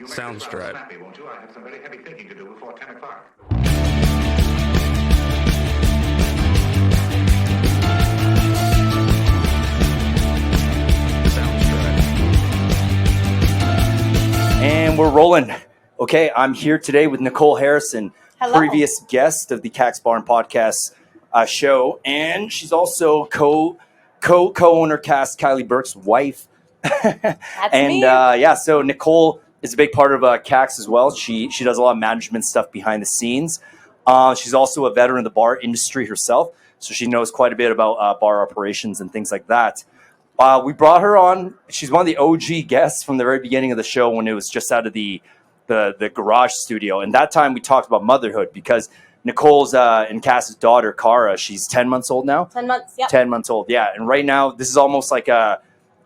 Sounds right. Snappy, won't you? I have some very heavy thinking to do before 10 o'clock. And we're rolling. Okay, I'm here today with Nicole Harrison, Hello. Previous guest of the Kaks podcast show, and she's also co-owner cast Kylie Burke's wife. That's and me. So Nicole is a big part of Kaks as well. She does a lot of management stuff behind the scenes. She's also a veteran of the bar industry herself, so she knows quite a bit about bar operations and things like that. We brought her on. She's one of the OG guests from the very beginning of the show when it was just out of the garage studio. And that time we talked about motherhood because Nicole's and Cass's daughter, Cara, she's 10 months old now. 10 months, yeah. 10 months old, yeah. And right now, this is almost like a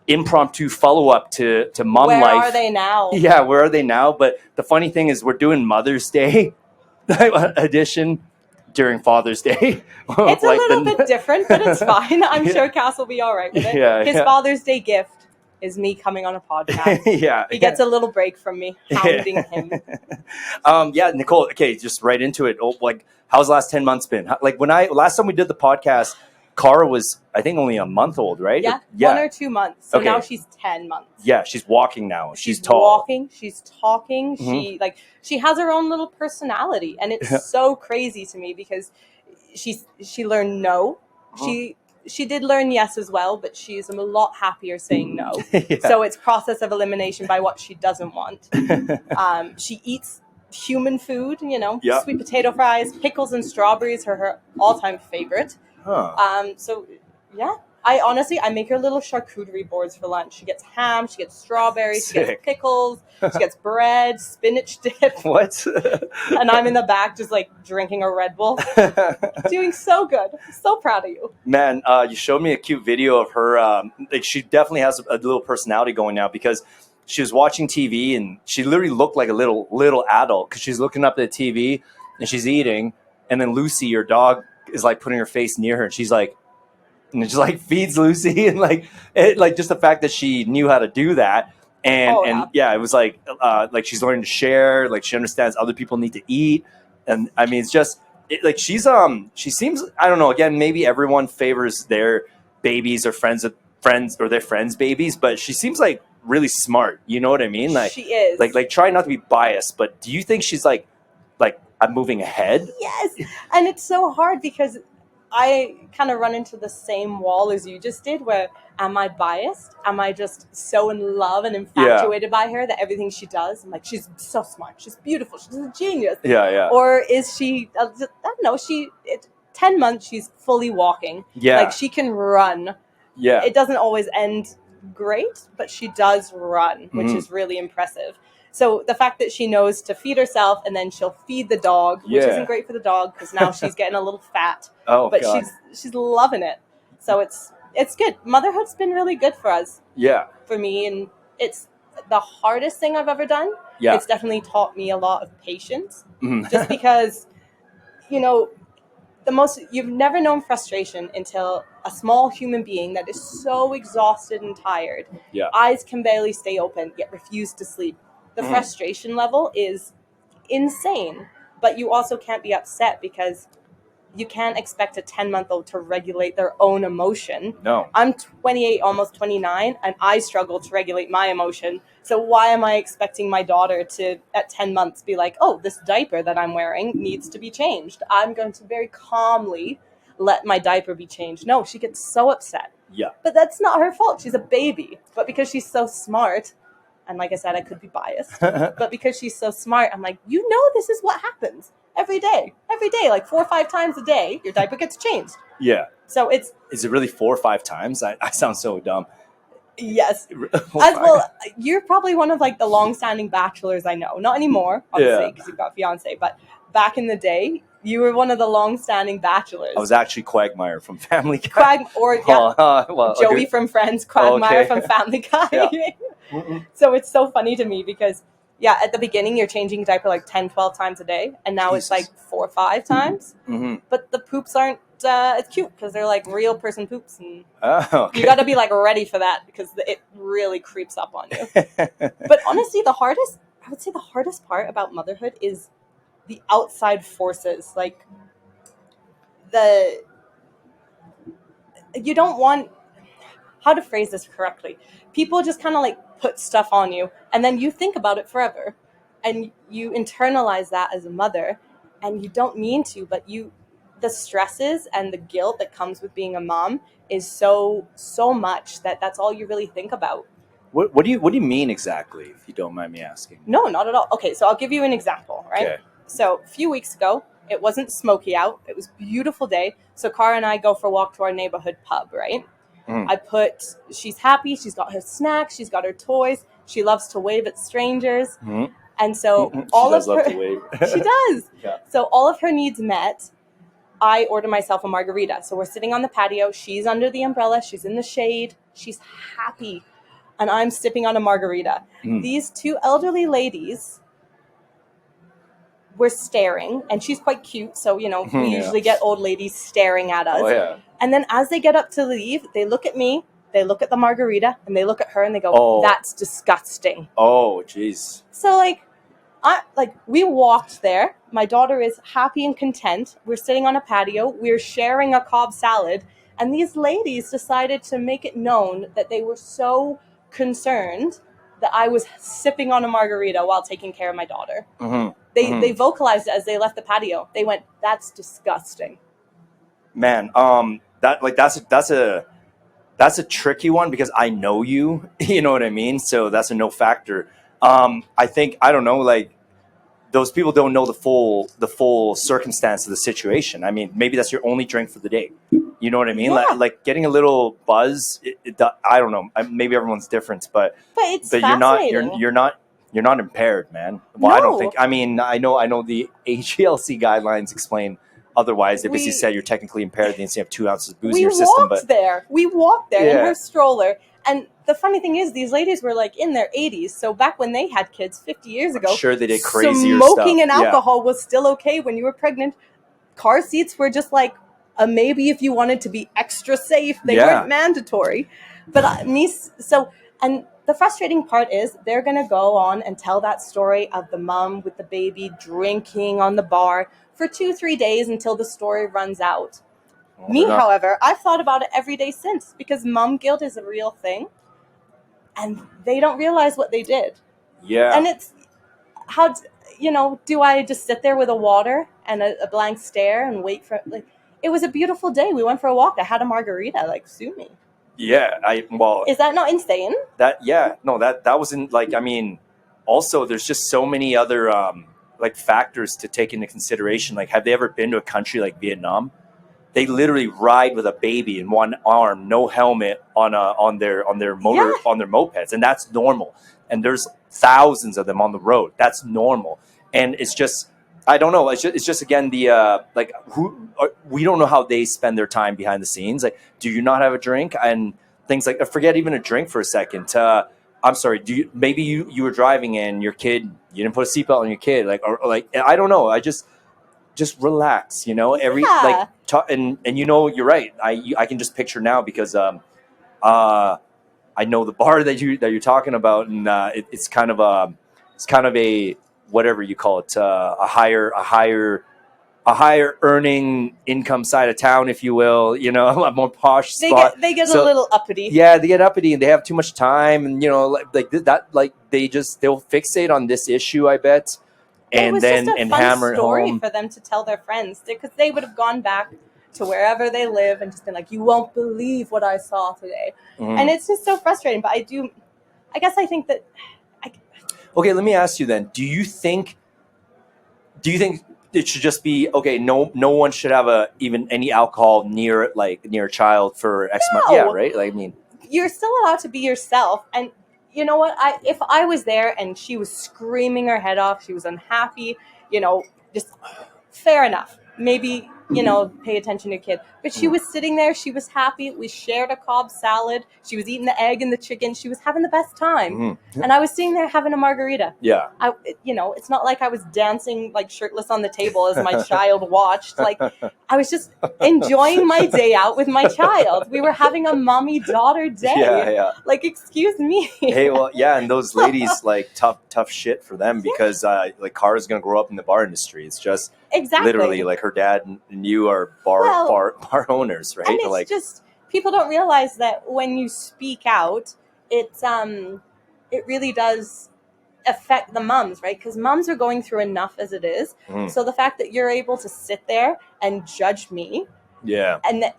impromptu follow-up to mom life. Where are they now? Yeah, where are they now? But the funny thing is we're doing Mother's Day edition during Father's Day. It's a little bit different, but it's fine. I'm sure Cass will be all right with it. Yeah, His Father's Day gift is me coming on a podcast. He gets a little break from me hounding him. Nicole, okay, just right into it. How's the last 10 months been? Last time we did the podcast, Cara was, I think, only a month old, right? Yeah, 1 or 2 months. So now she's 10 months. Yeah, she's walking now. She's tall. Walking, she's talking. Mm-hmm. She has her own little personality, and it's so crazy to me because she learned no. She did learn yes as well, but she's a lot happier saying no. Yeah. So it's process of elimination by what she doesn't want. She eats human food, sweet potato fries, pickles and strawberries are her all-time favorite. Huh. I make her little charcuterie boards for lunch. She gets ham, she gets strawberries, Sick. she gets pickles, she gets bread, spinach dip. What? And I'm in the back just drinking a Red Bull. Doing so good. So proud of you. Man, you showed me a cute video of her. She definitely has a little personality going now because she was watching TV and she literally looked like a little adult because she's looking up at the TV and she's eating. And then Lucy, your dog, is putting her face near her and she's and it just feeds Lucy and just the fact that she knew how to do that and it was she's learning to share, she understands other people need to eat, and I mean it's just she seems, I don't know, again maybe everyone favors their babies or friends or their friends' babies, but she seems really smart, you know what I mean? She is. Try not to be biased, but do you think she's I'm moving ahead? Yes, and it's so hard because I kind of run into the same wall as you just did, where am I biased? Am I just so in love and infatuated by her that everything she does, I'm she's so smart, she's beautiful, she's a genius. Yeah. Or is she, I don't know, 10 months, she's fully walking. Yeah. She can run. Yeah. It doesn't always end great, but she does run, which is really impressive. So the fact that she knows to feed herself and then she'll feed the dog, which isn't great for the dog because now she's getting a little fat. Oh, but God. she's loving it. So it's good. Motherhood's been really good for us. Yeah. For me, and it's the hardest thing I've ever done. Yeah. It's definitely taught me a lot of patience. Mm-hmm. Just because, you've never known frustration until a small human being that is so exhausted and tired, eyes can barely stay open, yet refuse to sleep. The frustration level is insane, but you also can't be upset because you can't expect a 10-month-old to regulate their own emotion. No. I'm 28, almost 29, and I struggle to regulate my emotion. So why am I expecting my daughter to, at 10 months, be like, oh, this diaper that I'm wearing needs to be changed? I'm going to very calmly let my diaper be changed. No, she gets so upset. Yeah. But that's not her fault. She's a baby. But because she's so smart, and like I said, I could be biased, but because she's so smart, I'm this is what happens every day, 4 or 5 times a day, your diaper gets changed. Yeah. So is it really 4 or 5 times? I sound so dumb. Yes. You're probably one of the long-standing bachelors I know. Not anymore, obviously, because you've got a fiance, but back in the day, you were one of the long-standing bachelors. I was actually Quagmire from Family Guy. Joey from Friends, Quagmire from Family Guy. Yeah. So it's so funny to me because, at the beginning, you're changing diaper 10, 12 times a day, and now it's 4 or 5 times. Mm-hmm. But the poops aren't as cute because they're real person poops, and you got to be ready for that because it really creeps up on you. But honestly, the hardest I would say the hardest part about motherhood is the outside forces. Like, you don't want, how to phrase this correctly. People just kind of like put stuff on you, and then you think about it forever, and you internalize that as a mother, and you don't mean to, but the stresses and the guilt that comes with being a mom is so much that's all you really think about. What do you mean exactly, if you don't mind me asking? No, not at all. Okay, so I'll give you an example, right? Okay. So a few weeks ago, it wasn't smoky out. It was a beautiful day. So Cara and I go for a walk to our neighborhood pub, right? She's happy. She's got her snacks. She's got her toys. She loves to wave at strangers. Mm-hmm. And so she does. Yeah. So all of her needs met. I order myself a margarita. So we're sitting on the patio. She's under the umbrella. She's in the shade. She's happy. And I'm sipping on a margarita. These two elderly ladies were staring, and she's quite cute. So, we usually get old ladies staring at us. Oh, yeah. And then as they get up to leave, they look at me, they look at the margarita, and they look at her, and they go, "That's disgusting." Oh, jeez. So, we walked there. My daughter is happy and content. We're sitting on a patio. We're sharing a Cobb salad. And these ladies decided to make it known that they were so concerned that I was sipping on a margarita while taking care of my daughter. Mm-hmm. They vocalized it as they left the patio. They went, "That's disgusting." Man, that's a tricky one, because I know you, you know what I mean? So that's a no factor. I think, I don't know, like, those people don't know the full circumstance of the situation. I mean, maybe that's your only drink for the day. You know what I mean? Yeah. Like getting a little buzz. I don't know. Maybe everyone's different, but you're not impaired, man. Well, no. I don't think. I mean, I know the AGLC guidelines explain otherwise. They basically said you're technically impaired. They have 2 ounces of booze in your system. We walked there in her stroller. And the funny thing is, these ladies were like in their 80s. So back when they had kids 50 years ago, I'm sure they did crazier stuff. Smoking and alcohol was still okay when you were pregnant. Car seats were just like a maybe if you wanted to be extra safe. They weren't mandatory. But and the frustrating part is they're going to go on and tell that story of the mom with the baby drinking on the bar for 2-3 days until the story runs out. However, I've thought about it every day since, because mom guilt is a real thing, and they don't realize what they did. Yeah. And it's do I just sit there with a water and a blank stare and wait for, it was a beautiful day. We went for a walk. I had a margarita, sue me. Yeah. Is that not insane? That wasn't also there's just so many other, factors to take into consideration. Like, have they ever been to a country like Vietnam? They literally ride with a baby in one arm, no helmet, on their mopeds, and that's normal. And there's thousands of them on the road. That's normal. And it's just, I don't know. It's just again we don't know how they spend their time behind the scenes. Like, do you not have a drink and things like? Forget even a drink for a second. I'm sorry. Maybe you were driving and your kid, you didn't put a seatbelt on your kid, I don't know. I just relax, and you're right. I can just picture now, because I know the bar that you're talking about, and it's kind of a whatever you call it, a higher earning income side of town, if you will, a more posh spot. They get a little uppity. Yeah, they get uppity, and they have too much time, and they'll fixate on this issue, I bet. And then just a fun hammer it story home for them to tell their friends, because they would have gone back to wherever they live and just been like, "You won't believe what I saw today," and it's just so frustrating. But I think that. Okay, let me ask you then. Do you think it should just be okay? No one should have even any alcohol near a child for X months. Yeah, right. You're still allowed to be yourself, and. You know what? If I was there and she was screaming her head off, she was unhappy, just fair enough. Maybe pay attention to your kid. But she was sitting there. She was happy. We shared a Cobb salad. She was eating the egg and the chicken. She was having the best time. And I was sitting there having a margarita. Yeah. It's not like I was dancing like shirtless on the table as my child watched. Like, I was just enjoying my day out with my child. We were having a mommy-daughter day. Yeah. Like, excuse me. Hey, well, yeah, and those ladies, like, tough shit for them because, like, Cara's going to grow up in the bar industry. It's just literally, like, her dad and you are bar owners, right? And it's like, just, people don't realize that when you speak out, it really does affect the mums, right? Because mums are going through enough as it is. So the fact that you're able to sit there and judge me, and that,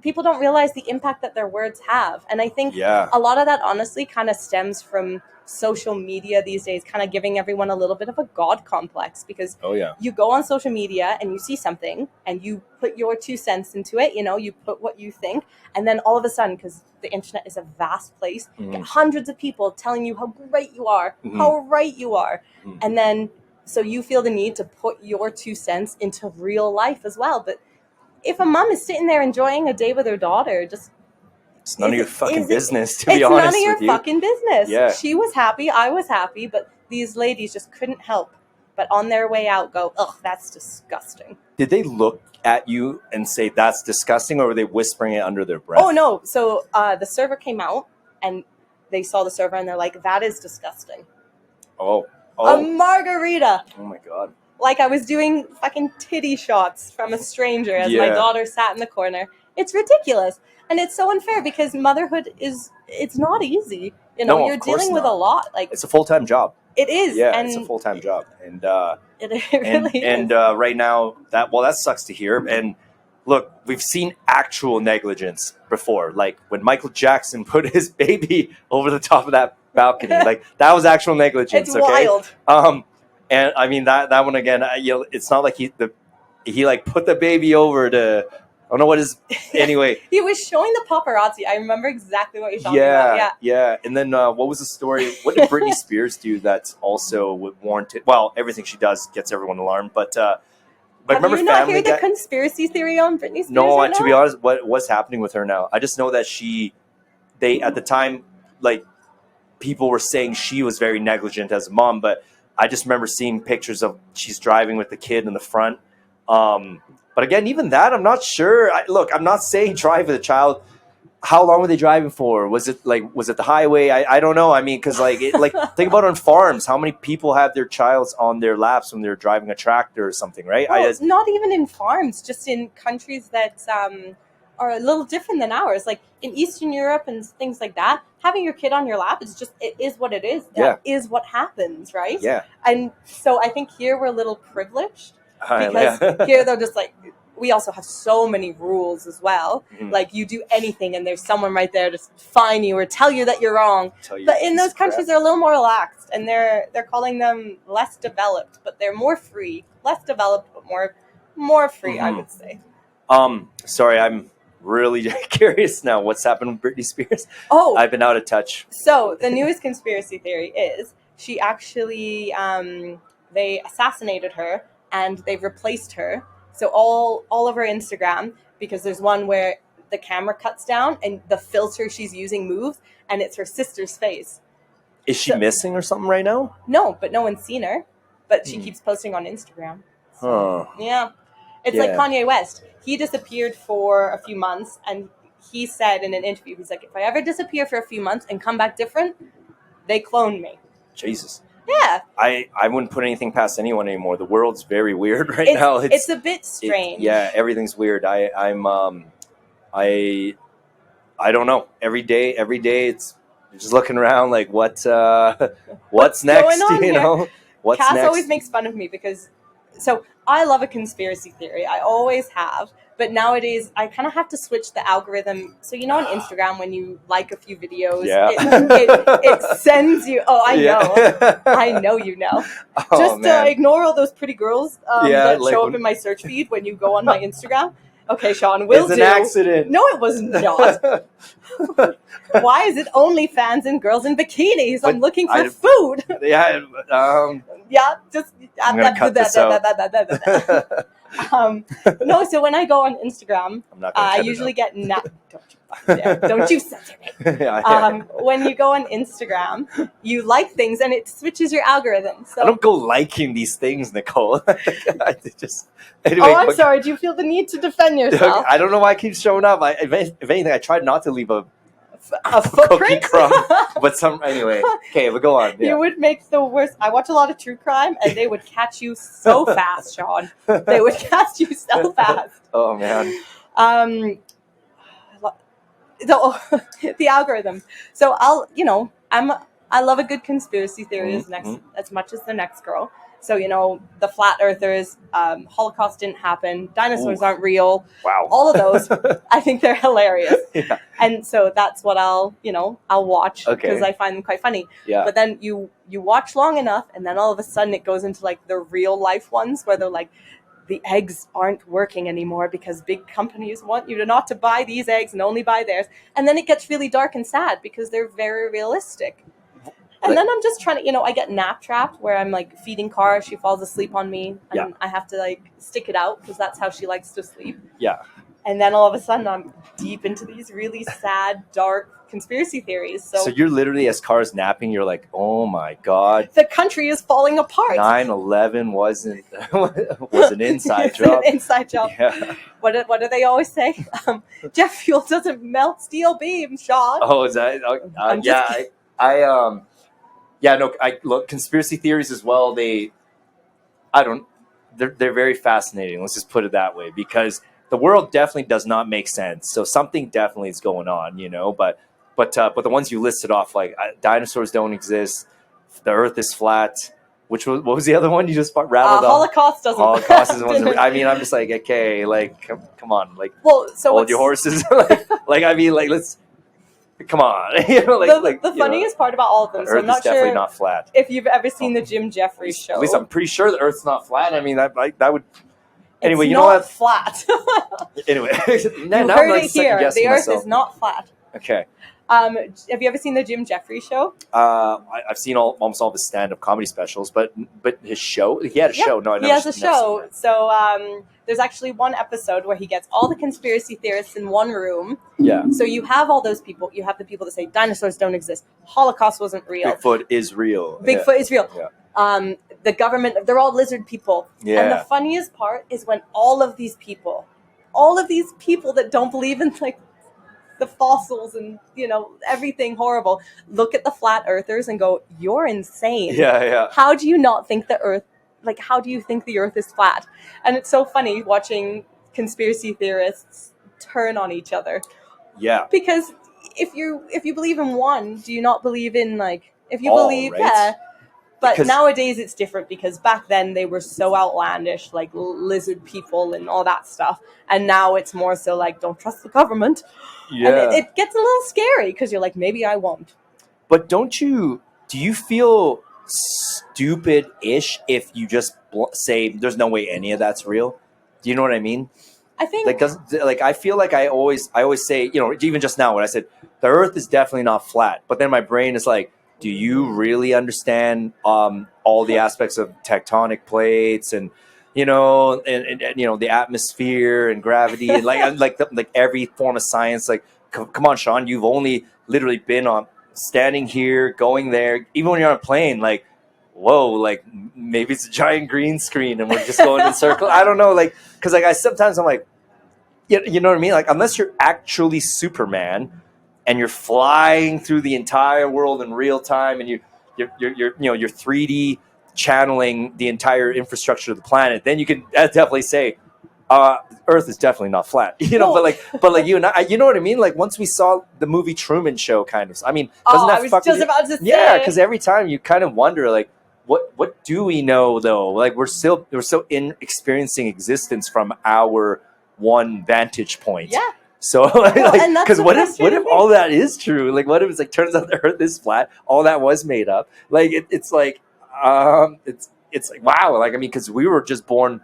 people don't realize the impact that their words have. And I think a lot of that honestly kind of stems from social media these days, kind of giving everyone a little bit of a God complex, because you go on social media and you see something and you put your 2 cents into it, you put what you think, and then all of a sudden, because the internet is a vast place, you get hundreds of people telling you how great you are, how right you are, and then so you feel the need to put your 2 cents into real life as well. But if a mom is sitting there enjoying a day with her daughter, it's none of your fucking business, to be honest with you. It's none of your fucking business. Yeah. She was happy, I was happy, but these ladies just couldn't help but on their way out go, ugh, that's disgusting. Did they look at you and say, that's disgusting, or were they whispering it under their breath? Oh, no. So the server came out, and they saw the server, and they're like, that is disgusting. Oh. A margarita. Oh, my God. Like I was doing fucking titty shots from a stranger as my daughter sat in the corner. It's ridiculous. And it's so unfair because motherhood it's not easy. You're dealing with a lot. Like, it's a full-time job. It is. Yeah, and it's a full-time job. And it really is. And right now, that sucks to hear. And look, we've seen actual negligence before. Like when Michael Jackson put his baby over the top of that balcony. Like that was actual negligence. It's wild. And I mean that one again. It's not like he like put the baby over to. I don't know what is. Anyway, he was showing the paparazzi. I remember exactly what you're talking about. Yeah. And then what was the story? What did Britney Spears do that's also warranted? Well, everything she does gets everyone alarmed. But remember, you not heard the conspiracy theory on Britney Spears? No, to be honest, what's happening with her now? I just know that they at the time, like people were saying she was very negligent as a mom, but I just remember seeing pictures of she's driving with the kid in the front. But again, even that, I'm not sure. Look, I'm not saying drive with a child. How long were they driving for? Was it the highway? I don't know. I mean, because think about on farms, how many people have their childs on their laps when they're driving a tractor or something, right? Well, not even in farms, just in countries that are a little different than ours. Like in Eastern Europe and things like that, having your kid on your lap it is what it is. That is what happens, right? Yeah. And so I think here we're a little privileged. Because here they're just like, we also have so many rules as well. Like you do anything and there's someone right there to fine you or tell you that you're wrong. But in those countries they're a little more relaxed, and they're calling them less developed, but they're more free. Less developed but more free, I would say. Sorry, I'm really curious now. What's happened with Britney Spears? Oh, I've been out of touch. So the newest conspiracy theory is she actually they assassinated her. And they've replaced her. So all over Instagram, because there's one where the camera cuts down and the filter she's using moves, and it's her sister's face. Is she missing or something right now? No, but no one's seen her. But she keeps posting on Instagram. So, yeah. It's like Kanye West. He disappeared for a few months, and he said in an interview, he's like, if I ever disappear for a few months and come back different, they clone me. Jesus. Yeah. I wouldn't put anything past anyone anymore. The world's very weird right now. It's a bit strange. Everything's weird. I don't know. Every day it's just looking around like what's next, going on here? What's Cass next? always makes fun of me because I love a conspiracy theory. I always have. But nowadays, I kind of have to switch the algorithm. So, on Instagram, when you like a few videos, it sends you... Oh, I know. I know you know. Just ignore all those pretty girls that show up in my search feed when you go on my Instagram. Okay, Shawn, will It's an do. accident. No, it was not. Why is it only fans and girls in bikinis? I'm looking for food. Yeah. Yeah, just. I'm gonna cut this out. No, so when I go on Instagram, I'm not gonna I cut it usually out. get don't you censor me. Yeah. When you go on Instagram, you like things and it switches your algorithm. So I don't go liking these things, Nicole. Anyway, I'm sorry. Do you feel the need to defend yourself? I don't know why it keeps showing up. If anything, I tried not to leave a footprint. cookie crumb, but anyway. Okay, but go on. Yeah. You would make the worst. I watch a lot of true crime, and they would catch you so fast, Shawn. They would catch you so fast. Oh man. The algorithm. So I love a good conspiracy theory as much as the next girl. So, the flat earthers, Holocaust didn't happen, dinosaurs aren't real. Wow. All of those, I think they're hilarious. Yeah. And so that's what I'll watch because I find them quite funny. Yeah. But then you watch long enough and then all of a sudden it goes into like the real life ones where they're like, the eggs aren't working anymore because big companies want you not to buy these eggs and only buy theirs. And then it gets really dark and sad because they're very realistic. And then I'm just trying to, I get nap trapped where I'm like feeding Cara. She falls asleep on me and I have to like stick it out because that's how she likes to sleep. Yeah. And then all of a sudden I'm deep into these really sad, dark conspiracy theories. So you're literally, as Cara's napping, you're like, oh my God. The country is falling apart. 9/11 was an inside job. An inside job. Yeah. What do they always say? Jet fuel doesn't melt steel beams, Shawn. Oh, is that? I look, conspiracy theories as well. They're very fascinating. Let's just put it that way, because the world definitely does not make sense. So something definitely is going on, but the ones you listed off, like dinosaurs don't exist. The earth is flat. What was the other one you just rattled off? Holocaust doesn't. Holocaust is one. I mean, I'm just like, okay, like, come on, like, so hold your horses. Let's. Come on. The funniest part about all of them, the Earth is definitely not flat. If you've ever seen the Jim Jeffries show. At least I'm pretty sure the Earth's not flat. I mean, that would... Anyway, it's you know what? Flat. Anyway. now heard it here. The Earth is not flat. Okay. Have you ever seen the Jim Jeffries show? I've seen almost all of his stand-up comedy specials, but his show? He had a show. No, he has a show. So there's actually one episode where he gets all the conspiracy theorists in one room. Yeah. So you have all those people. You have the people that say dinosaurs don't exist. Holocaust wasn't real. Bigfoot is real. Bigfoot is real. Yeah. The government, they're all lizard people. Yeah. And the funniest part is when all of these people that don't believe in like the fossils and everything horrible look at the flat earthers and go, you're insane. Yeah. How do you not think the earth, like, how do you think the earth is flat? And it's so funny watching conspiracy theorists turn on each other. Yeah. Because if you believe in one, do you not believe in, like, if you believe, right? Yeah. But nowadays it's different because back then they were so outlandish, like lizard people and all that stuff. And now it's more so like, don't trust the government. Yeah. And it gets a little scary because you're like, maybe I won't. But do you feel stupid-ish if you just say there's no way any of that's real? Do you know what I mean? I think I feel like I always say, even just now when I said the earth is definitely not flat, but then my brain is like, do you really understand all the aspects of tectonic plates and the atmosphere and gravity and like every form of science? Like, come on, Shawn, you've only literally been standing here, going there. Even when you're on a plane, like, whoa, like maybe it's a giant green screen and we're just going in circles. I don't know, like, because like sometimes I'm like, you know what I mean? Like, unless you're actually Superman and you're flying through the entire world in real time, and you're 3D channeling the entire infrastructure of the planet, then you can definitely say, Earth is definitely not flat. But like you and I, you know what I mean? Like, once we saw the movie Truman Show, kind of. I mean, doesn't that about to say. Yeah, because every time you kind of wonder, like, what do we know though? Like, we're so experiencing existence from our one vantage point. Yeah. So, because what if all that is true? Like, what if it's like turns out the Earth is flat? All that was made up. Like, it's like, it's like, wow. Like, I mean, because we were just born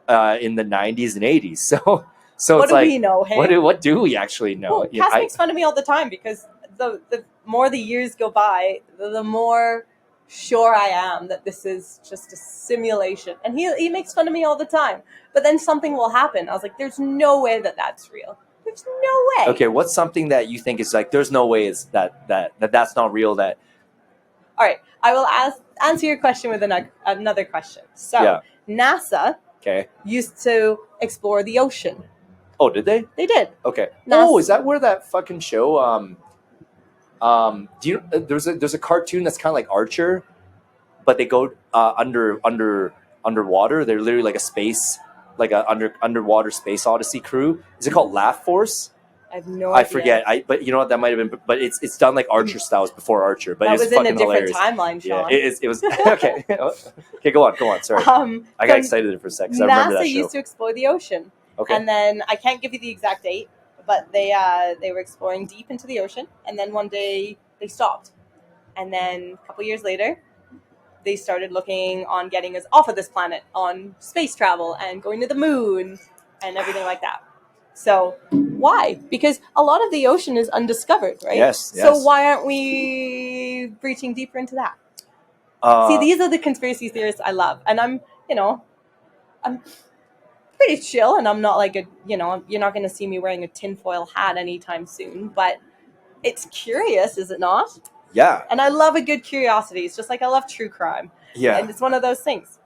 in the 90s and 80s, so So what it's do like, we know? Hey, what do we actually know? well, Cass makes fun of me all the time because the more the years go by, the more sure I am that this is just a simulation. And he makes fun of me all the time. But then something will happen. I was like, there's no way that that's real. There's no way. Okay, what's something that you think is like, there's no way is that's not real? That All right, I will answer your question with another question. So, Yeah. NASA okay. used to explore the ocean. Oh, did they? They did. Okay. NASA. Oh, is that where that fucking show? Do you? There's a cartoon that's kind of like Archer, but they go underwater. They're literally like a space, like a underwater space odyssey crew. Is it called Laugh Force? I have no idea. I forget. But you know what? That might have been. But it's done like Archer styles before Archer. But that it's was in a fucking different hilarious. timeline, Shawn. Yeah, it was okay. Okay, go on. Sorry, I got excited there for a second. I remember that show. NASA used to explore the ocean. Okay. And then I can't give you the exact date, but they were exploring deep into the ocean, and then one day they stopped, and then a couple years later, they started looking on getting us off of this planet on space travel and going to the moon and everything like that. So why? Because a lot of the ocean is undiscovered, right? Yes. So why aren't we reaching deeper into that? See, these are the conspiracy theorists I love, and I'm pretty chill, and I'm not like you're not going to see me wearing a tinfoil hat anytime soon, but it's curious, is it not? Yeah. And I love a good curiosity. It's just like I love true crime. Yeah. And it's one of those things.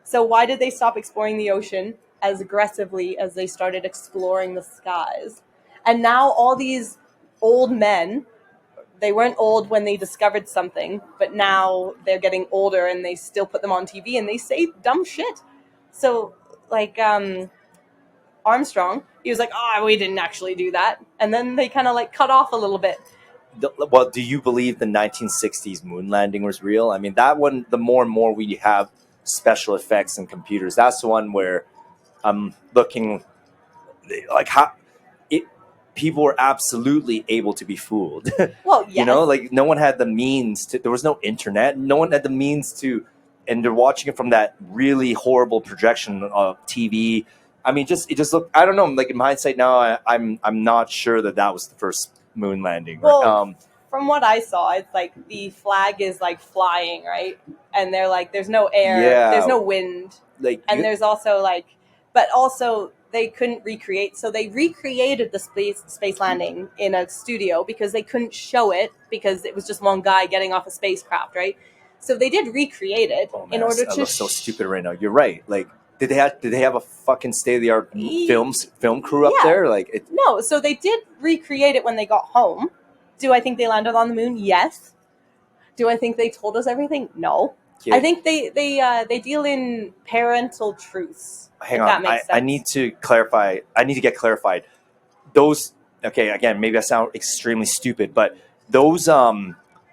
So why did they stop exploring the ocean as aggressively as they started exploring the skies? And now all these old men, they weren't old when they discovered something, but now they're getting older and they still put them on TV and they say dumb shit. So like Armstrong, he was like, oh, we didn't actually do that. And then they kind of like cut off a little bit. Well, do you believe the 1960s moon landing was real? I mean, that one, the more and more we have special effects and computers, that's the one where I'm looking like how people were absolutely able to be fooled. Well, yes. You know, like no one had the means to, there was no internet. No one had the means to, and they're watching it from that really horrible projection of TV. I mean, it just looked, I don't know, like in hindsight now, I'm not sure that was the first moon landing. Well, from what I saw, it's like the flag is like flying, right? And they're like, there's no air, there's no wind. Like, and there's also like, but also they couldn't recreate. So they recreated the space landing in a studio because they couldn't show it because it was just one guy getting off a spacecraft, right? So they did recreate it in order to. I look so stupid right now. You're right. Like, did they have a fucking state-of-the-art film crew up there? Like, no. So they did recreate it when they got home. Do I think they landed on the moon? Yes. Do I think they told us everything? No. Yeah. I think they deal in parental truths. Hang on, I need to clarify. I need to get clarified. Those, okay, again, maybe I sound extremely stupid, but those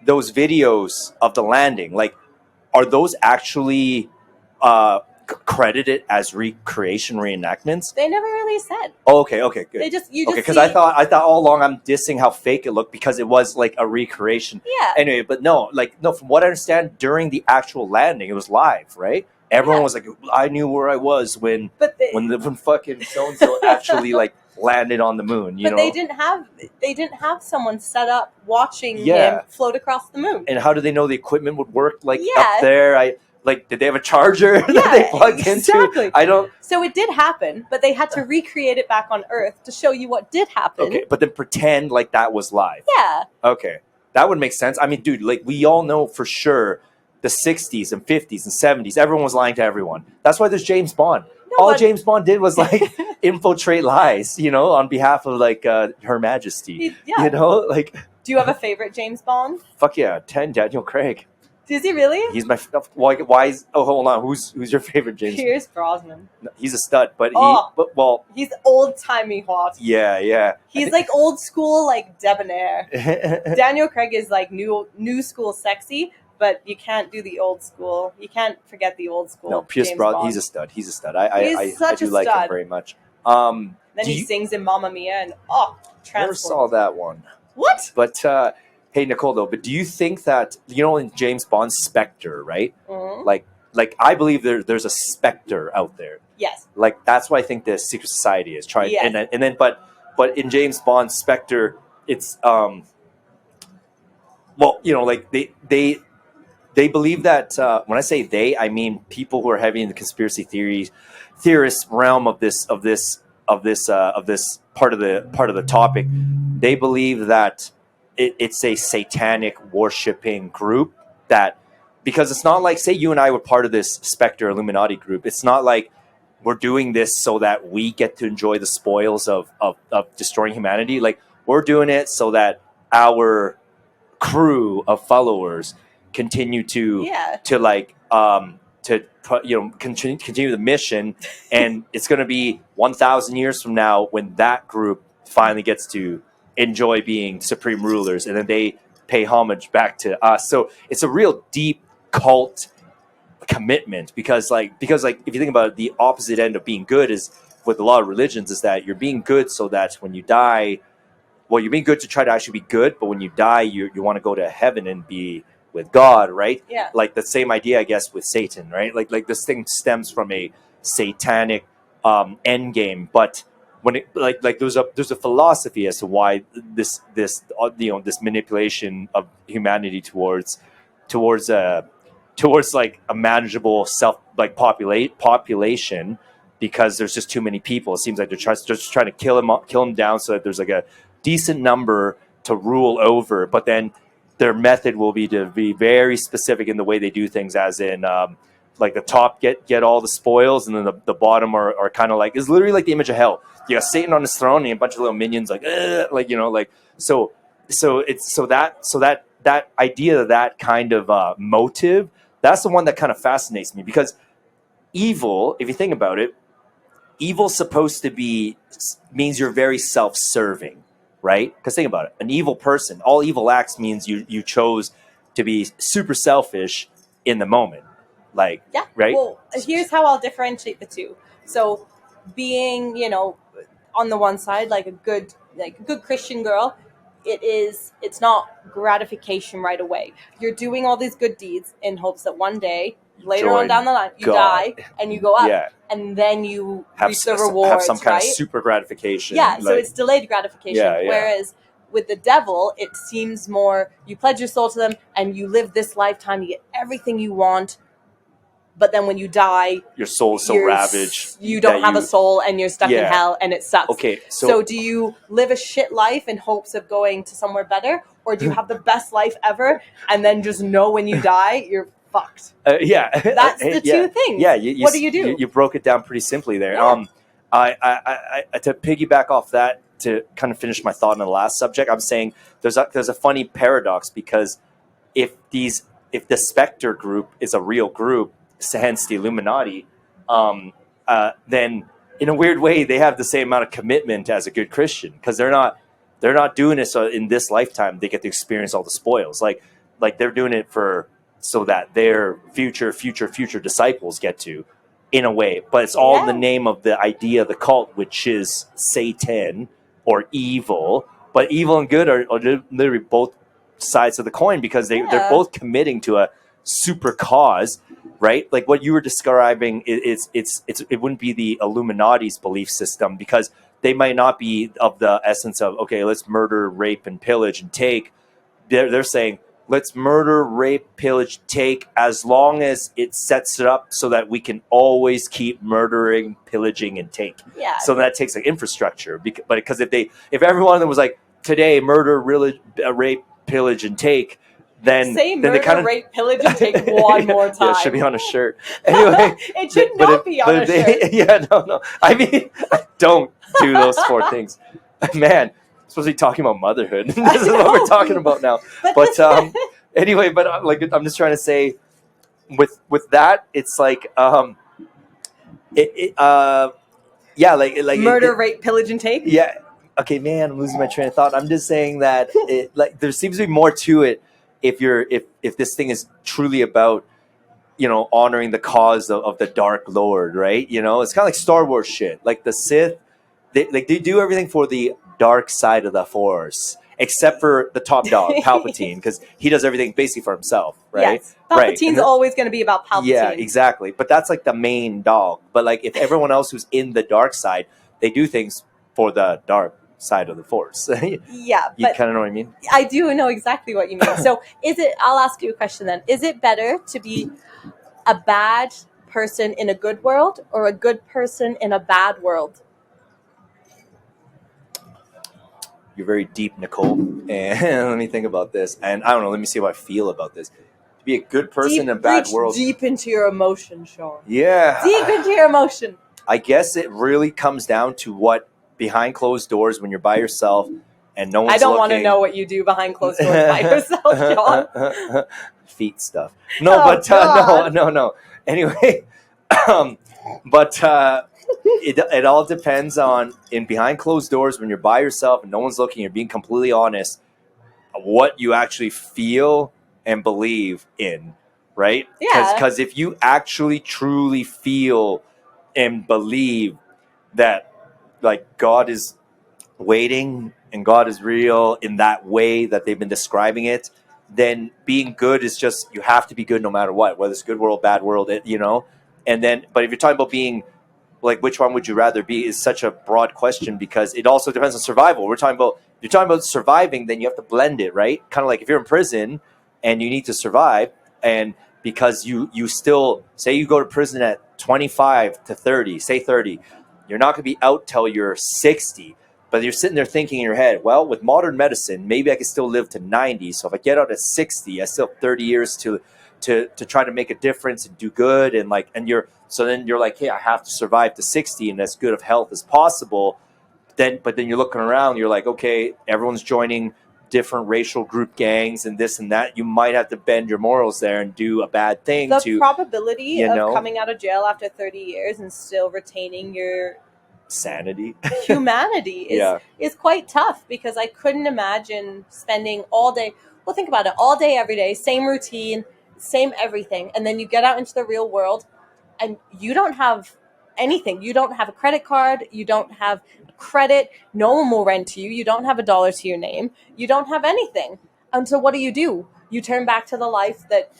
videos of the landing, like, are those actually credited as recreation reenactments? They never really said. Oh, okay, good. They just because I thought all along I'm dissing how fake it looked because it was like a recreation. Yeah. Anyway, but no, from what I understand, during the actual landing, it was live, right? Everyone was like, I knew where I was when fucking so and so actually like landed on the moon. You know, they didn't have someone set up watching him float across the moon. And how do they know the equipment would work up there? Did they have a charger that they plugged into? I don't. So it did happen, but they had to recreate it back on Earth to show you what did happen. Okay, but then pretend like that was live. Yeah. Okay, that would make sense. I mean, dude, like we all know for sure the 60s and 50s and 70s, everyone was lying to everyone. That's why there's James Bond. All James Bond did was like infiltrate lies, you know, on behalf of like Her Majesty. You know, like. Do you have a favorite James Bond? Fuck yeah, Daniel Craig. Is he really? He's my. Why is? Oh, hold on. Who's your favorite James? Pierce Brosnan. No, he's a stud, but he's old timey hot. Yeah. He's like old school, like debonair. Daniel Craig is like new school sexy, but you can't do the old school. You can't forget the old school. No, Pierce Brosnan. He's a stud. I do like him very much. Then he sings in Mamma Mia and never saw that one. What? But hey, Nicole, though, but do you think that, you know, in James Bond's Specter, right? Mm-hmm. Like, like I believe there's a specter out there. Yes. Like that's what I think the secret society is trying. Yes. And then but in James Bond's Spectre, it's well, you know, like they believe that when I say they, I mean people who are heavy in the conspiracy theorist realm of this part of the topic. They believe that it's a satanic worshipping group, that because it's not like, say you and I were part of this Spectre Illuminati group. It's not like we're doing this so that we get to enjoy the spoils of destroying humanity. Like we're doing it so that our crew of followers continue to continue the mission, and it's going to be 1,000 years from now when that group finally gets to enjoy being supreme rulers, and then they pay homage back to us. So it's a real deep cult commitment, because if you think about it, the opposite end of being good is, with a lot of religions, is that you're being good so that when you die, well, you're being good to try to actually be good, but when you die, you want to go to heaven and be with God, right? Yeah. Like the same idea, I guess, with Satan, right? Like this thing stems from a satanic end game, but when it there's a philosophy as to why this manipulation of humanity towards like a manageable population, because there's just too many people. It seems like they're just trying to kill them down so that there's like a decent number to rule over. But then their method will be to be very specific in the way they do things, as in like the top get all the spoils, and then the bottom are kind of like, it's literally like the image of hell. You got Satan on his throne and a bunch of little minions so that idea, that kind of motive, that's the one that kind of fascinates me, because evil, if you think about it, evil's supposed to means you're very self-serving, right? Because think about it, an evil person, all evil acts means you chose to be super selfish in the moment, right? Well, here's how I'll differentiate the two. So being, on the one side, like a good Christian girl, it's not gratification right away. You're doing all these good deeds in hopes that one day, later on down the line, you die and you go up, and then you reap the rewards, have some kind of super gratification. So it's delayed gratification. Whereas with the devil, it seems more, you pledge your soul to them and you live this lifetime, you get everything you want, but then when you die, your soul is so ravaged. You don't have a soul and you're stuck in hell, and it sucks. Okay, so do you live a shit life in hopes of going to somewhere better? Or do you have the best life ever and then just know when you die, you're fucked? That's the two things. Yeah, what do you do? You broke it down pretty simply there. I to piggyback off that, to kind of finish my thought on the last subject, I'm saying there's a funny paradox, because if the Spectre group is a real group, hence the Illuminati, then in a weird way they have the same amount of commitment as a good Christian, because they're not doing it so in this lifetime they get to experience all the spoils. Like they're doing it so that their future disciples get to, in a way. But it's all in the name of the idea of the cult, which is Satan or evil. But evil and good are literally both sides of the coin, because they're both committing to a super cause, right? Like what you were describing, it wouldn't be the Illuminati's belief system, because they might not be of the essence of, okay, let's murder, rape, and pillage and take. They're saying, let's murder, rape, pillage, take, as long as it sets it up so that we can always keep murdering, pillaging, and take. Yeah. So that takes like infrastructure. Because if every one of them was like, today, murder, rape, pillage, and take, then murder, they kind of rape, pillage, and take one more time. Yeah, it should be on a shirt. Anyway, it should not be on a shirt. Yeah, no. I mean, don't do those four things, man. I'm supposed to be talking about motherhood. This is what we're talking about now. But anyway, I'm just trying to say, with that, it's like murder, rape, pillage, and take. Yeah. Okay, man, I'm losing my train of thought. I'm just saying that there seems to be more to it if this thing is truly about, honoring the cause of the Dark Lord, right? It's kind of like Star Wars shit. Like the Sith, they do everything for the dark side of the Force, except for the top dog, Palpatine, because he does everything basically for himself, right? Yes, Palpatine's always going to be about Palpatine. Yeah, exactly. But that's like the main dog. But like if everyone else who's in the dark side, they do things for the dark side of the Force. Yeah, you kind of know what I mean? I do know exactly what you mean. So I'll ask you a question then. Is it better to be a bad person in a good world or a good person in a bad world? You're very deep, Nicole. And let me think about this. And I don't know, let me see how I feel about this. To be a good person in a bad world. Deep into your emotion, Shawn. Yeah. Deep into your emotion. I guess it really comes down to what behind closed doors when you're by yourself and no one's I don't looking. Want to know what you do behind closed doors by yourself, Shawn. Feet stuff. No, no. Anyway, it all depends on in behind closed doors when you're by yourself and no one's looking, you're being completely honest, what you actually feel and believe in, right? Yeah. Because if you actually truly feel and believe that like God is waiting and God is real in that way that they've been describing it, then being good is just, you have to be good no matter what, whether it's good world, bad world, you know? And then, but if you're talking about being like, which one would you rather be is such a broad question because it also depends on survival. If you're talking about surviving, then you have to blend it, right? Kind of like if you're in prison and you need to survive and because you still, say you go to prison at 25 to 30, say 30, you're not going to be out till you're 60. But you're sitting there thinking in your head, well, with modern medicine, maybe I could still live to 90. So if I get out at 60, I still have 30 years to try to make a difference and do good. And then you're like, hey, I have to survive to 60 and as good of health as possible. But then you're looking around, you're like, okay, everyone's joining different racial group gangs and this and that. You might have to bend your morals there and do a bad thing. The probability of coming out of jail after 30 years and still retaining your sanity, humanity is quite tough because I couldn't imagine spending all day. Well, think about it, all day, every day, same routine, same everything. And then you get out into the real world and you don't have anything. You don't have a credit card. You don't have credit. No one will rent to you. You don't have $1 to your name. You don't have anything. And so what do? You turn back to the life that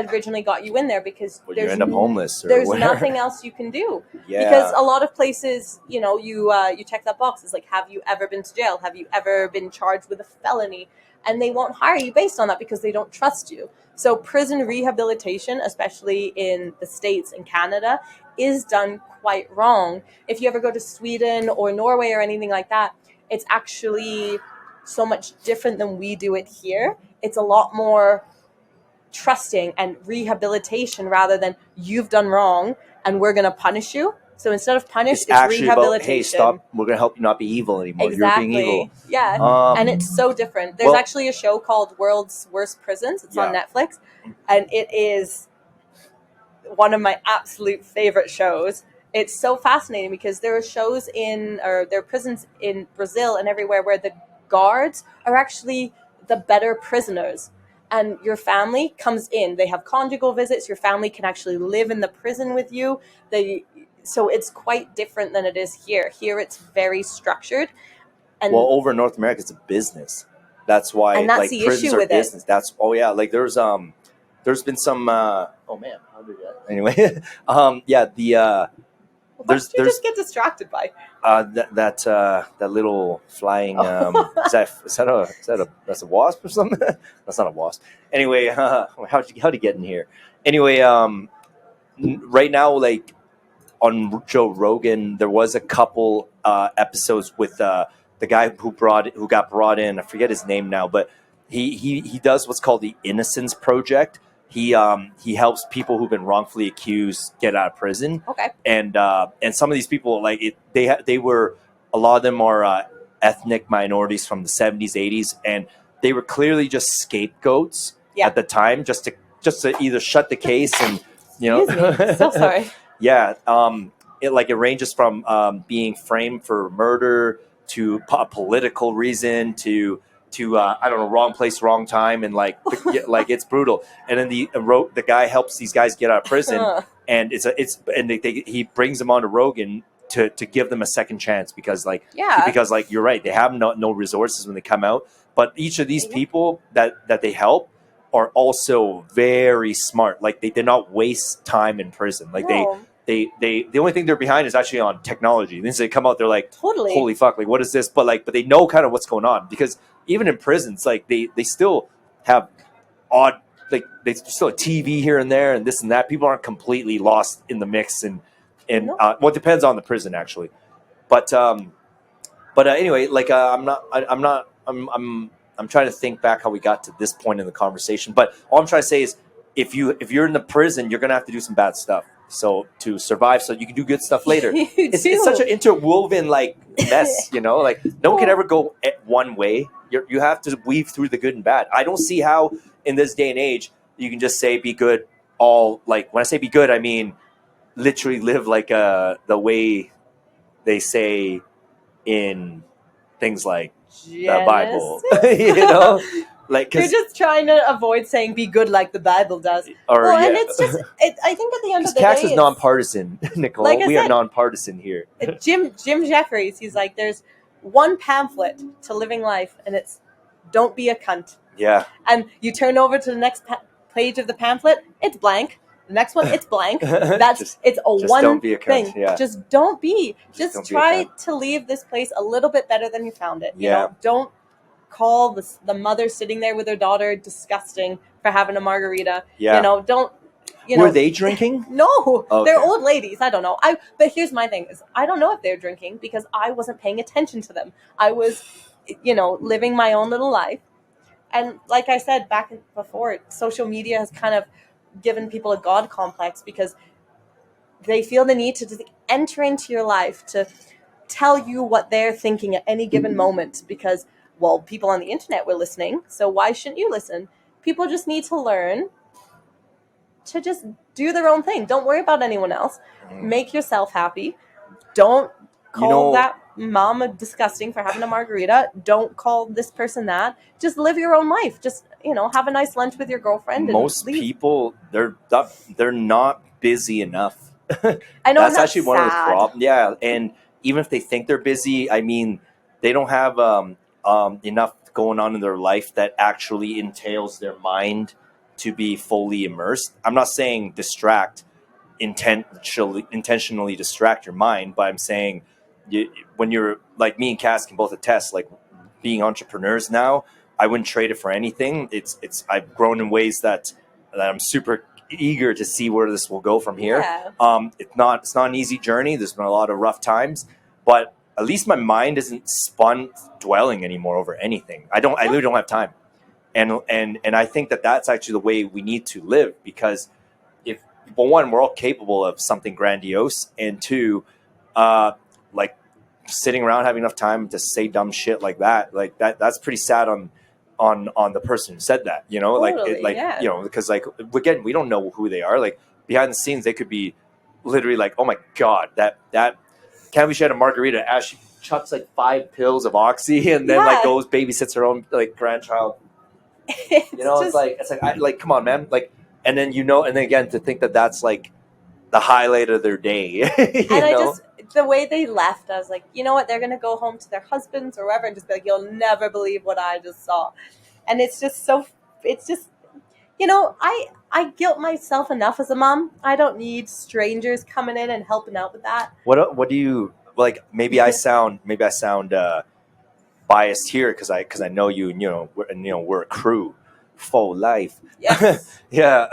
originally got you in there because you end up homeless. There's nothing else you can do. Yeah. Because a lot of places, you check that box. It's like, have you ever been to jail? Have you ever been charged with a felony? And they won't hire you based on that because they don't trust you. So prison rehabilitation, especially in the States and Canada, is done quite wrong. If you ever go to Sweden or Norway or anything like that, it's actually so much different than we do it here. It's a lot more trusting and rehabilitation rather than you've done wrong and we're going to punish you. So instead of punish, it's rehabilitation. About, hey, stop. We're going to help you not be evil anymore. Exactly. You're being evil. Yeah. And it's so different. There's actually a show called World's Worst Prisons. It's on Netflix. And it is one of my absolute favorite shows. It's so fascinating because there are prisons in Brazil and everywhere where the guards are actually the better prisoners. And your family comes in. They have conjugal visits. Your family can actually live in the prison with you. So it's quite different than it is here. Here it's very structured. And over in North America, it's a business. That's why, and that's the prisons issue are with business. It. That's there's been some. Oh man, how did that? Anyway, What did you just get distracted by? That little flying that's a wasp or something? That's not a wasp. Anyway, how'd you get in here? Anyway, right now, like on Joe Rogan, there was a couple episodes with the guy who got brought in. I forget his name now, but he does what's called the Innocence Project. He helps people who've been wrongfully accused get out of prison. Okay. And some of these people, they were, a lot of them are ethnic minorities from the 70s, 80s, and they were clearly just scapegoats at the time, just to either shut the case and Excuse me. So sorry. Yeah. It ranges from being framed for murder to a political reason to I don't know, wrong place, wrong time, and it's brutal. And then the guy helps these guys get out of prison, and he brings them onto Rogan to give them a second chance because like you're right, they have no resources when they come out. But each of these people that they help are also very smart. Like they did not waste time in prison. Like they the only thing they're behind is actually on technology. Then they come out, they're like, holy fuck, like what is this? But they know kind of what's going on, because even in prisons, like they still have odd, like they still have TV here and there and this and that. People aren't completely lost in the mix, and well, it depends on the prison actually. But anyway, like I'm trying to think back how we got to this point in the conversation. But all I'm trying to say is, if you're in the prison, you're gonna have to do some bad stuff so to survive, so you can do good stuff later. It's such an interwoven like mess, you know. Like no one can ever go one way. You have to weave through the good and bad. I don't see how in this day and age you can just say be good. All like when I say be good, I mean literally live like the way they say in things like the Bible, you know, like you're just trying to avoid saying "be good" like the Bible does. And it's just, I think at the end of the day, Kaks is nonpartisan, Nicole. Like we are nonpartisan here. Jim Jeffries, he's like, there's one pamphlet to living life, and it's "Don't be a cunt." Yeah. And you turn over to the next page of the pamphlet, it's blank. The next one, it's blank. It's one don't be a cunt. thing. Yeah. Just don't be. Just try to leave this place a little bit better than you found it. You know, don't call the mother sitting there with her daughter disgusting for having a margarita. Yeah. You know, don't. Were they drinking? No, they're old ladies. I don't know. But here's my thing: is I don't know if they're drinking because I wasn't paying attention to them. I was, living my own little life. And like I said before, social media has kind of given people a God complex because they feel the need to just enter into your life to tell you what they're thinking at any given moment because, well, people on the internet were listening, so why shouldn't you listen? People just need to learn to just do their own thing. Don't worry about anyone else. Make yourself happy. Don't call that mama disgusting for having a margarita. Don't call this person that. Just live your own life. Just, have a nice lunch with your girlfriend. Most people, they're not busy enough. I know. That's actually one of the problems. Yeah. And even if they think they're busy, I mean, they don't have enough going on in their life that actually entails their mind to be fully immersed. I'm not saying intentionally distract your mind, but I'm saying when you're like me and Cass can both attest, like being entrepreneurs now, I wouldn't trade it for anything. I've grown in ways that I'm super eager to see where this will go from here. Yeah. It's not an easy journey. There's been a lot of rough times, but at least my mind isn't spun dwelling anymore over anything. I literally don't have time. And I think that's actually the way we need to live, because one, we're all capable of something grandiose, and two, like sitting around having enough time to say dumb shit like that's pretty sad on the person who said that, totally, because like again, we don't know who they are. Like behind the scenes, they could be literally like, oh my god, that can't we had a margarita as she chucks like 5 pills of oxy and then like goes babysits her own like grandchild. It's like come on, man, like. And then and then again to think that's like the highlight of their day. The way they left, I was like, you know what? They're gonna go home to their husbands or wherever and just be like, you'll never believe what I just saw. And it's just I guilt myself enough as a mom. I don't need strangers coming in and helping out with that. What do you like? Maybe I sound biased here because I know you, and we're a crew. Full life. Yes. Yeah.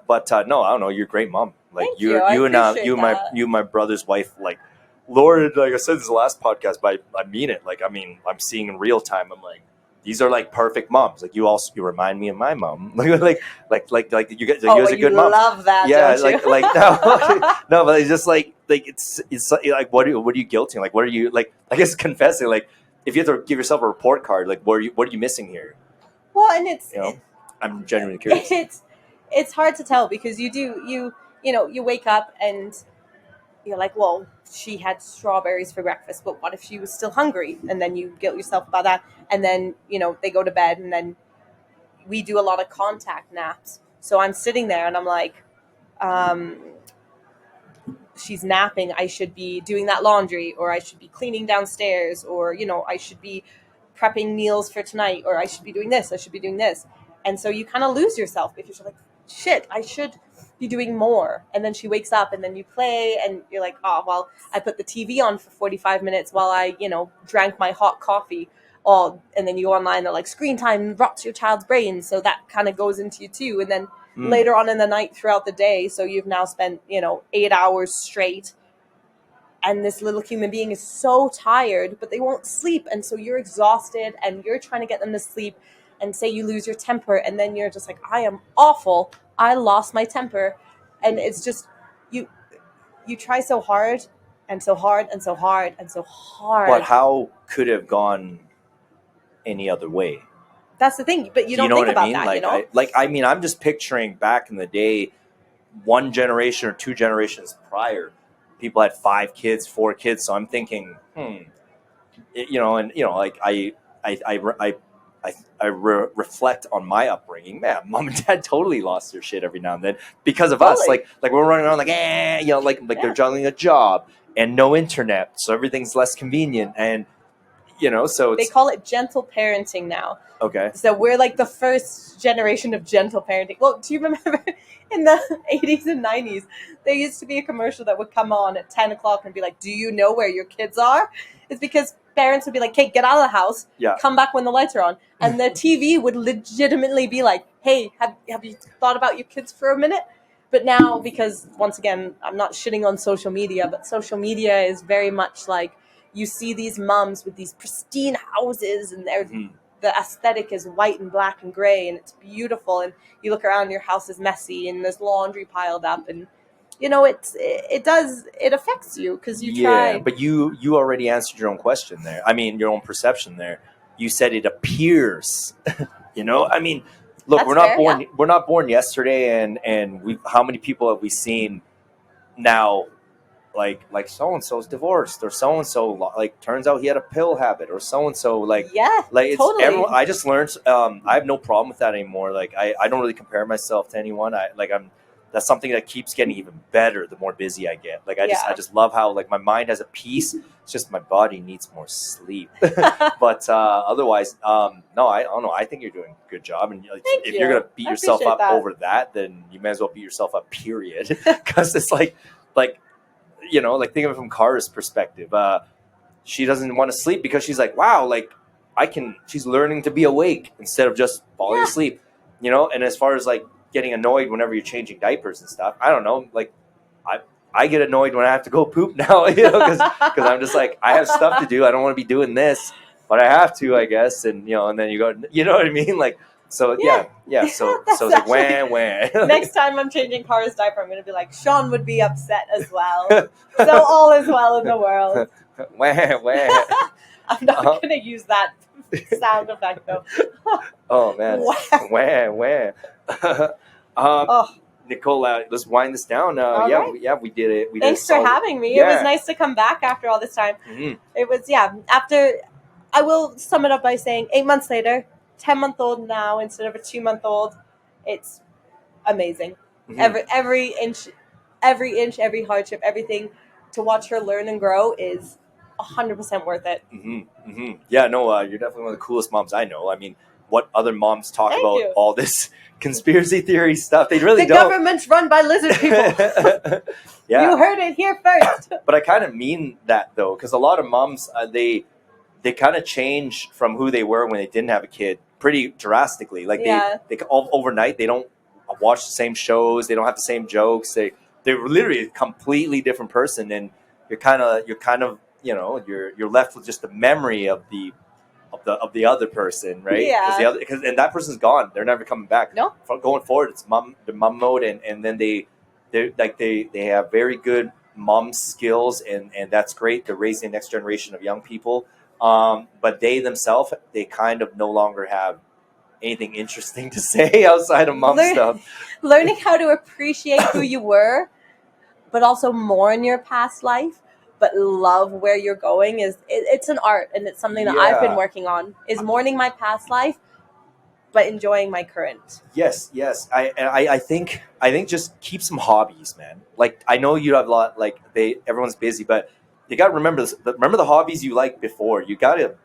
But no, I don't know. You're a great mom. Like you and my brother's wife, like, Lord, like I said this last podcast, but I mean it. Like, I mean, I'm seeing in real time. I'm like, these are like perfect moms. Like you remind me of my mom. like you guys are good moms. Love that. Yeah. Don't like no, but it's just like it's like what are you guilting? Like what are you like? I guess confessing. Like if you have to give yourself a report card, like what are you missing here? Well, and it's I'm genuinely curious. It's hard to tell because you wake up and you're like, well, she had strawberries for breakfast, but what if she was still hungry? And then you guilt yourself about that. And then, they go to bed, and then we do a lot of contact naps. So I'm sitting there and I'm like, she's napping, I should be doing that laundry, or I should be cleaning downstairs, or, you know, I should be prepping meals for tonight, or I should be doing this, I should be doing this. And so you kind of lose yourself because you're like, shit, I should be doing more. And then she wakes up and then you play and you're like, oh, well, I put the TV on for 45 minutes while I, you know, drank my hot coffee. And then you go online, they're like, screen time rots your child's brain. So that kind of goes into you too. And then later on in the night throughout the day, so you've now spent, you know, 8 hours straight. And this little human being is so tired, but they won't sleep. And so you're exhausted and you're trying to get them to sleep, and say you lose your temper. And then you're just like, I am awful. I lost my temper. And it's just, you try so hard and so hard and so hard and so hard. But how could it have gone any other way? That's the thing. But you don't think about that, like, you know? I mean, I'm just picturing back in the day, one generation or two generations prior, people had 5 kids, 4 kids. So I'm thinking, you know, and, you know, like I reflect on my upbringing. Man, mom and dad totally lost their shit every now and then because of us. Like we're running around like, you know, like they're juggling a job and no internet, so everything's less convenient. And, you know, so they call it gentle parenting now. Okay. So we're like the first generation of gentle parenting. Well, do you remember in the 80s and 90s, there used to be a commercial that would come on at 10 o'clock and be like, do you know where your kids are? It's because parents would be like, hey, get out of the house. Yeah. Come back when the lights are on. And the TV would legitimately be like, hey, have you thought about your kids for a minute? But now, because once again, I'm not shitting on social media, but social media is very much like, you see these moms with these pristine houses and they're the aesthetic is white and black and gray and it's beautiful, and you look around, your house is messy and there's laundry piled up, and you know it affects you because you try. But you already answered your own question there. I mean, your own perception there. You said it appears. You know, I mean, look, That's we're not fair, born. yeah. We're not born yesterday, and we. How many people have we seen now? Like so and so's divorced, or so and so like turns out he had a pill habit, or so and so like it's totally. Everyone, I just learned. I have no problem with that anymore. Like I don't really compare myself to anyone. That's something that keeps getting even better the more busy I get. Like I just love how like my mind has a peace. It's just my body needs more sleep. But otherwise, no, I don't know. I think you're doing a good job. And like, if you're gonna beat yourself up over that, then you may as well beat yourself up. Period. Because it's like. You know, like think of it from Cara's perspective. She doesn't want to sleep because she's like, wow, like she's learning to be awake instead of just falling asleep, you know? And as far as like getting annoyed whenever you're changing diapers and stuff, I don't know. Like I get annoyed when I have to go poop now, you know, because I'm just like, I have stuff to do. I don't want to be doing this, but I have to, I guess. And, you know, and then you go, you know what I mean? Like, so so it's like wah. Next time I'm changing Cara's diaper, I'm gonna be like, Shawn would be upset as well. So all is well in the world. Wah. I'm not gonna use that sound effect though. Oh man, wah. Nicole, let's wind this down. We did it. Thanks for having me. Yeah. It was nice to come back after all this time. Mm-hmm. It was after. I will sum it up by saying 8 months later. 10-month-old now instead of a 2-month-old. It's amazing. Mm-hmm. Every inch, every hardship, everything to watch her learn and grow is 100% worth it. Mm-hmm. Mm-hmm. Yeah, no, you're definitely one of the coolest moms I know. I mean, what other moms talk about all this conspiracy theory stuff? They really don't. The government's run by lizard people. Yeah. You heard it here first. But I kind of mean that though, because a lot of moms, they kind of change from who they were when they didn't have a kid pretty drastically. Like they overnight, they don't watch the same shows. They don't have the same jokes. They're literally a completely different person. And you're kind of, you know, you're left with just the memory of the other person. Right. Yeah. And that person's gone. They're never coming back. No. Going forward, it's the mom mode. And then they have very good mom skills and that's great. They're raising the next generation of young people. But they themselves, they kind of no longer have anything interesting to say outside of mom stuff. Learning how to appreciate who you were, but also mourn your past life, but love where you're going it's an art, and it's something that I've been working on, is mourning my past life, but enjoying my current. Yes. I think just keep some hobbies, man. Like, I know you have a lot, like everyone's busy, but you got to remember this. Remember the hobbies you liked before. You got to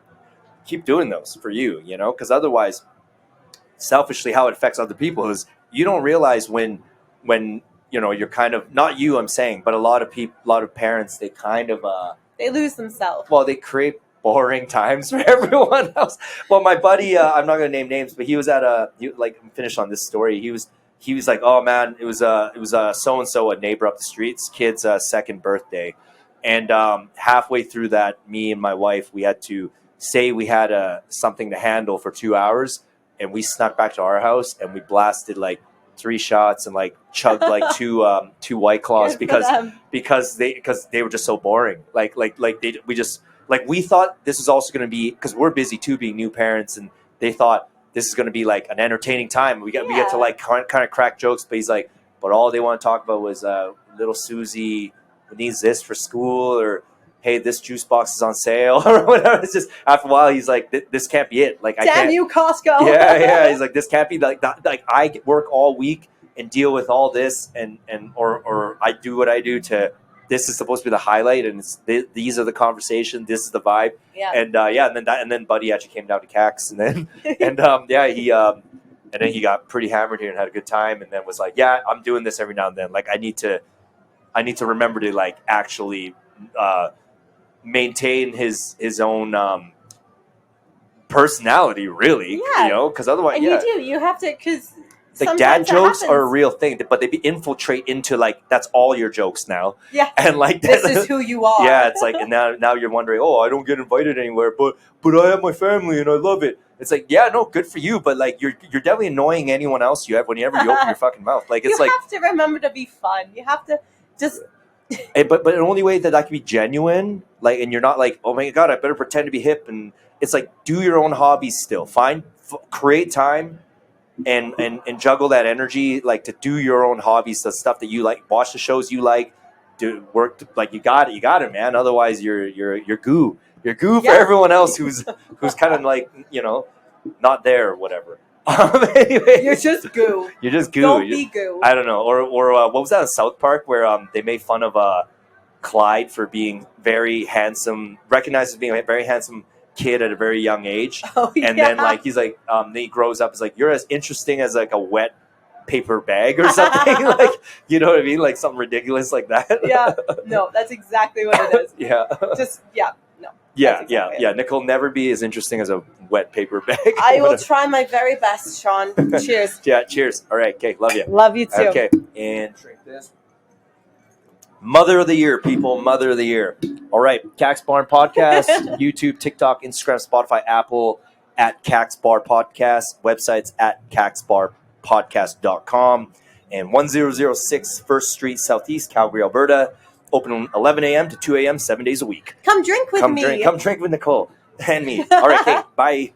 keep doing those for you, because otherwise, selfishly, how it affects other people is you don't realize when you're kind of, not you, I'm saying, but a lot of parents, they kind of they lose themselves. Well, they create boring times for everyone else. Well, my buddy, I'm not going to name names, but he was at finish on this story. He was like, oh man, it was so and so, a neighbor up the street's kid's second birthday, and halfway through that, me and my wife, we had to say we had something to handle for 2 hours, and we snuck back to our house and we blasted like 3 shots and like chugged like two White Claws because they were just so boring. We thought this was also going to be, because we're busy too, being new parents, and they thought this is going to be like an entertaining time. We get to like kind of crack jokes, but he's like, but all they want to talk about was little Susie needs this for school, or hey, this juice box is on sale, or whatever. It's just, after a while, he's like, this can't be it. Like, I can't. Damn you, Costco. Yeah. He's like, this can't be like I work all week and deal with all this, or I do what I do to. This is supposed to be the highlight, and these are the conversation. This is the vibe. Yeah. And then Buddy actually came down to Kaks, and then he got pretty hammered here and had a good time, and then was like, yeah, I'm doing this every now and then. Like, I need to remember to like actually maintain his own personality, really. Yeah. Because otherwise, you have to, because like, dad jokes are a real thing, but they infiltrate into like, that's all your jokes now. Yeah. And like, this is who you are. Yeah, it's like, and now you're wondering, oh, I don't get invited anywhere, but I have my family and I love it. It's like, yeah, no, good for you, but like, you're definitely annoying anyone else you have whenever you open your fucking mouth. Like, it's you have to remember to be fun. You have to just. But the only way that can be genuine, like, and you're not like, oh my God, I better pretend to be hip, and it's like, do your own hobbies still. Create time. And juggle that energy, like, to do your own hobbies, the stuff that you like, watch the shows you like, do work like you got it, man. Otherwise, you're goo. You're goo for everyone else who's kind of like, not there or whatever. Anyway, you're just goo. You're just goo. Don't be goo. I don't know. Or what was that in South Park where they made fun of Clyde for being very handsome, recognized as being a very handsome kid at a very young age, and then like he's like then he grows up, is like, you're as interesting as like a wet paper bag or something. Like, you know what I mean, like something ridiculous like that. No, that's exactly what it is. Nicole, never be as interesting as a wet paper bag. I will try my very best, Shawn. Cheers. Cheers. All right, okay, love you. Love you too. Okay, and drink this. Mother of the Year, people. Mother of the Year. All right. Kaks Barn Podcast. YouTube, TikTok, Instagram, Spotify, Apple at Kaks Bar Podcast. Websites at kaksbarpodcast.com. And 1006 1st Street Southeast, Calgary, Alberta. Open 11 a.m. to 2 a.m. 7 days a week. Come drink with me. Come drink with Nicole and me. All right. Okay. Bye.